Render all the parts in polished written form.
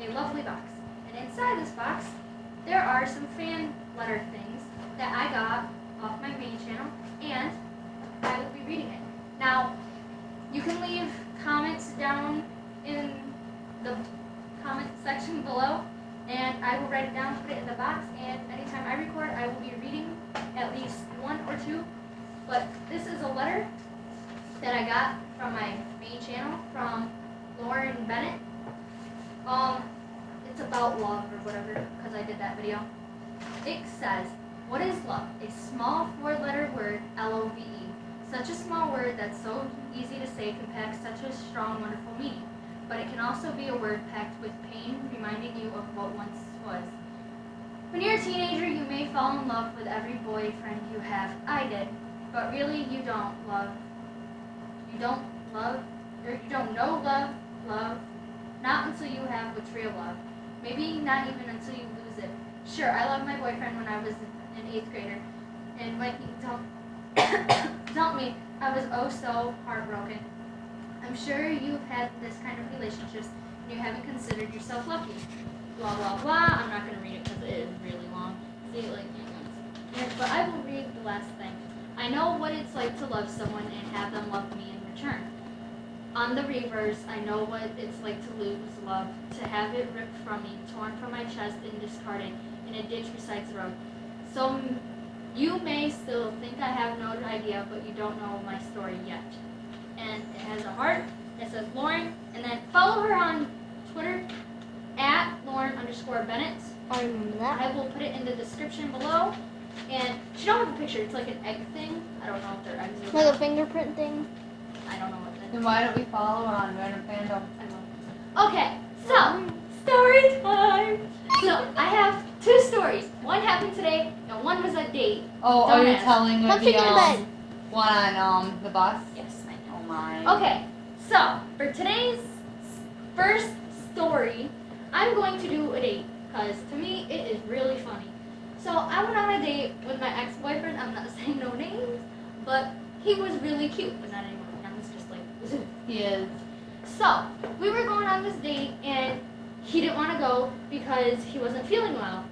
a lovely box. And inside this box, there are some fan letter things that I got off my main channel, and I will be reading it. Now, you can leave comments down in the comment section below, and I will write it down, put it in the box, and anytime I record, I will be reading at least one or two. But this is a letter that I got from my main channel from Lauren Bennett. It's about love or whatever, because I did that video. It says, "What is love? A small four-letter word, L-O-V-E. Such a small word that's so easy to say can pack such a strong, wonderful meaning. But it can also be a word packed with pain, reminding you of what once was. When you're a teenager, you may fall in love with every boyfriend you have. I did. But really, you don't know love, not until you have what's real love. Maybe not even until you lose it. Sure, I loved my boyfriend when I was an 8th grader, and when he told me I was oh so heartbroken. I'm sure you've had this kind of relationships, and you haven't considered yourself lucky. Blah, blah, blah." I'm not going to read it because it is really long. See, but I will read the last thing. "I know what it's like to love someone and have them love me in return. On the reverse, I know what it's like to lose love, to have it ripped from me, torn from my chest and discarded in a ditch beside the road. So you may still think I have no idea, but you don't know my story yet." And it has a heart. It says Lauren, and then follow her on Twitter at Lauren_Bennett. I remember that. I will put it in the description below. And she don't have a picture. It's like an egg thing. I don't know if they're eggs or Like not. a fingerprint thing. I don't know what that is. Then why don't we follow her on Random Fandom? I will. Okay, so story time. So I have 2 stories. One happened today, and one was a date. Oh, are you Dumbass. telling Come me take it to bed. one on the bus? Yes, I know. Oh my. Okay, so for today's first story, I'm going to do a date, because to me it is really funny. So I went on a date with my ex-boyfriend. I'm not saying no names, but he was really cute, but not anymore. Now he's just like, He is. So we were going on this date, and he didn't want to go because he wasn't feeling well.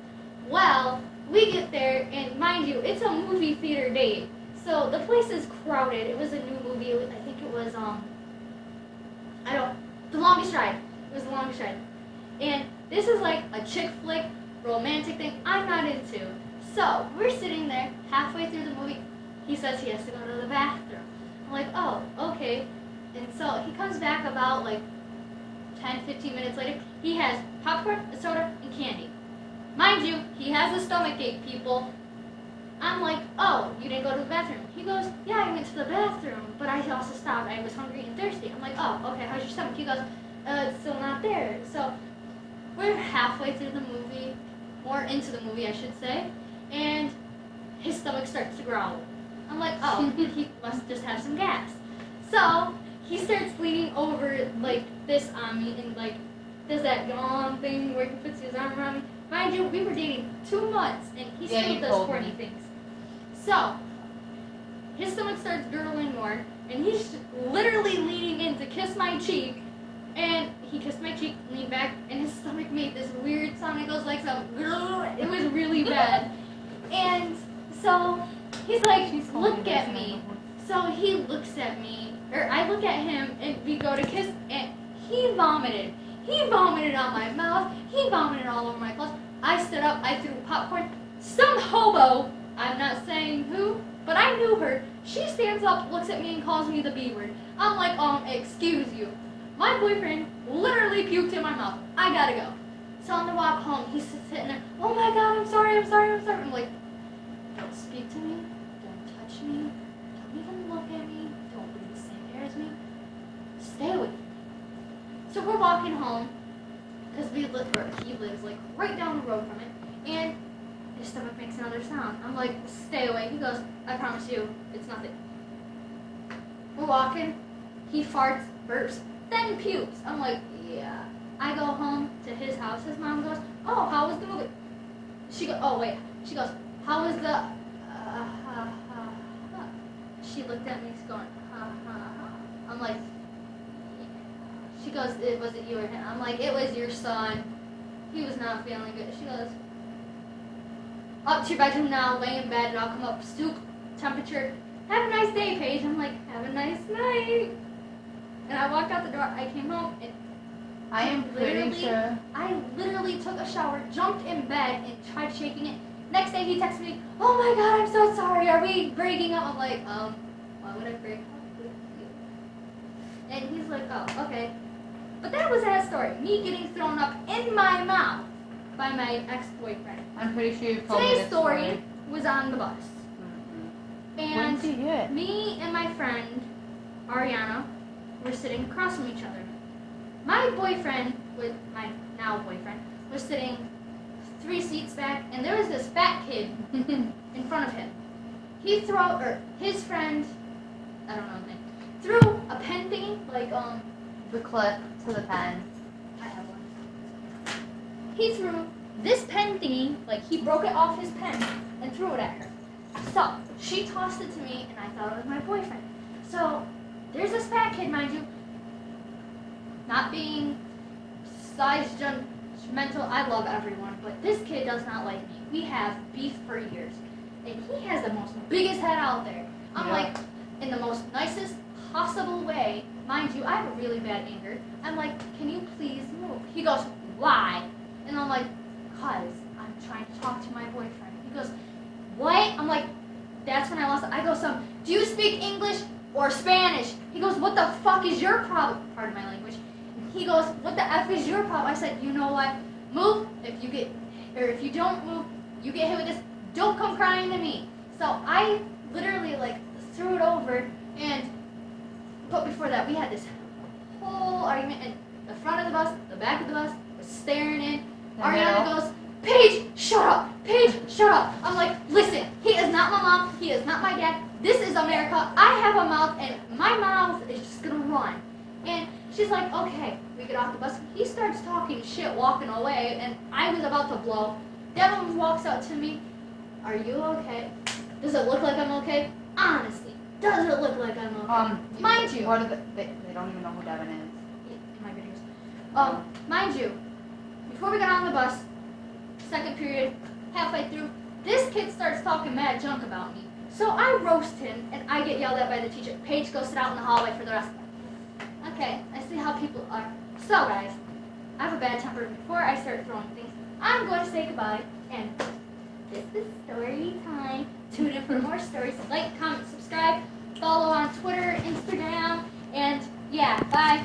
Well, we get there, and mind you, it's a movie theater date. So the place is crowded. It was a new movie. I think it was, The Longest Ride. It was The Longest Ride. And this is like a chick flick, romantic thing I'm not into. So we're sitting there halfway through the movie. He says he has to go to the bathroom. I'm like, oh, okay. And so he comes back about like 10, 15 minutes later. He has popcorn, a soda, and candy. Mind you, he has a stomach ache, people. I'm like, oh, you didn't go to the bathroom? He goes, yeah, I went to the bathroom, but I also stopped. I was hungry and thirsty. I'm like, oh, okay, how's your stomach? He goes, it's still not there. So we're halfway through the movie, more into the movie, I should say, and his stomach starts to growl. I'm like, oh, he must just have some gas. So he starts leaning over like this on me and like does that yawn thing where he puts his arm around me. Mind you, we were dating 2 months and he still does corny things. So his stomach starts gurgling more, and he's literally leaning in to kiss my cheek. And he kissed my cheek, leaned back, and his stomach made this weird sound. It goes like some, it was really bad. And so he's like, look at me. So he looks at me, or I look at him, and we go to kiss, and he vomited. He vomited on my mouth. He vomited all over my clothes. I stood up, I threw popcorn. Some hobo, I'm not saying who, but I knew her. She stands up, looks at me, and calls me the B word. I'm like, excuse you. My boyfriend literally puked in my mouth. I gotta go. So on the walk home, he's just sitting there, oh my God, I'm sorry. I'm like, don't speak to me, don't touch me, don't even look at me, don't breathe the same air as me. Stay away. So we're walking home, because he lives like right down the road from it, and his stomach makes another sound. I'm like, stay away. He goes, I promise you, it's nothing. We're walking, he farts, burps, then pukes. I'm like, yeah. I go home to his house. His mom goes, oh, how was the movie? She goes, oh wait. She goes, how was the? She looked at me, she's going, I'm like, she goes, was it you or him? I'm like, it was your son. He was not feeling good. She goes, up to your bedroom now, lay in bed, and I'll come up, stoop, temperature. Have a nice day, Paige. I'm like, have a nice night. And I walked out the door. I came home, and I am pretty sure. I literally took a shower, jumped in bed, and tried shaking it. Next day, he texted me, oh my God, I'm so sorry. Are we breaking up? I'm like, why would I break up with you? And he's like, oh, okay. But that was that story. Me getting thrown up in my mouth by my ex-boyfriend. I'm pretty sure you told me Today's this story was on the bus. When And did you do it? me and my friend, Ariana, were sitting across from each other. My boyfriend, with my now boyfriend, was sitting 3 seats back, and there was this fat kid in front of him. His friend, I don't know his name, threw a pen thingy, like, The clip to the pen. I have one. He threw this pen thingy, like he broke it off his pen and threw it at her. So she tossed it to me, and I thought it was my boyfriend. So there's this fat kid, mind you, not being size judgmental. I love everyone, but this kid does not like me. We have beef for years, and he has the most biggest head out there. I'm Yeah. like, in the most nicest possible way. Mind you, I have a really bad anger. I'm like, can you please move? He goes, why? And I'm like, cause I'm trying to talk to my boyfriend. He goes, what? I'm like, that's when I lost it. I go, do you speak English or Spanish? He goes, what the fuck is your problem? Pardon my language. He goes, what the F is your problem? I said, you know what? Move. If you don't move, you get hit with this. Don't come crying to me. So I literally like threw it over, but before that we had this whole argument, and the front of the bus, the back of the bus was staring in. Ariana goes, Paige, shut up. Paige, shut up. I'm like, listen, he is not my mom. He is not my dad. This is America. I have a mouth, and my mouth is just going to run. And she's like, okay. We get off the bus. He starts talking shit, walking away, and I was about to blow. Devin walks up to me. Are you okay? Does it look like I'm okay? Honestly, does it look like I'm okay? Mind you. What are they don't even know who Devin is. In my videos. Mind you, before we got on the bus, second period, halfway through, this kid starts talking mad junk about me. So I roast him, and I get yelled at by the teacher. Paige, go sit out in the hallway for the rest of it. Okay, I see how people are. So guys, I have a bad temper. Before I start throwing things, I'm going to say goodbye, and this is story time. Tune in for more stories. Like, comment, subscribe, follow on Twitter, Instagram, and yeah, bye.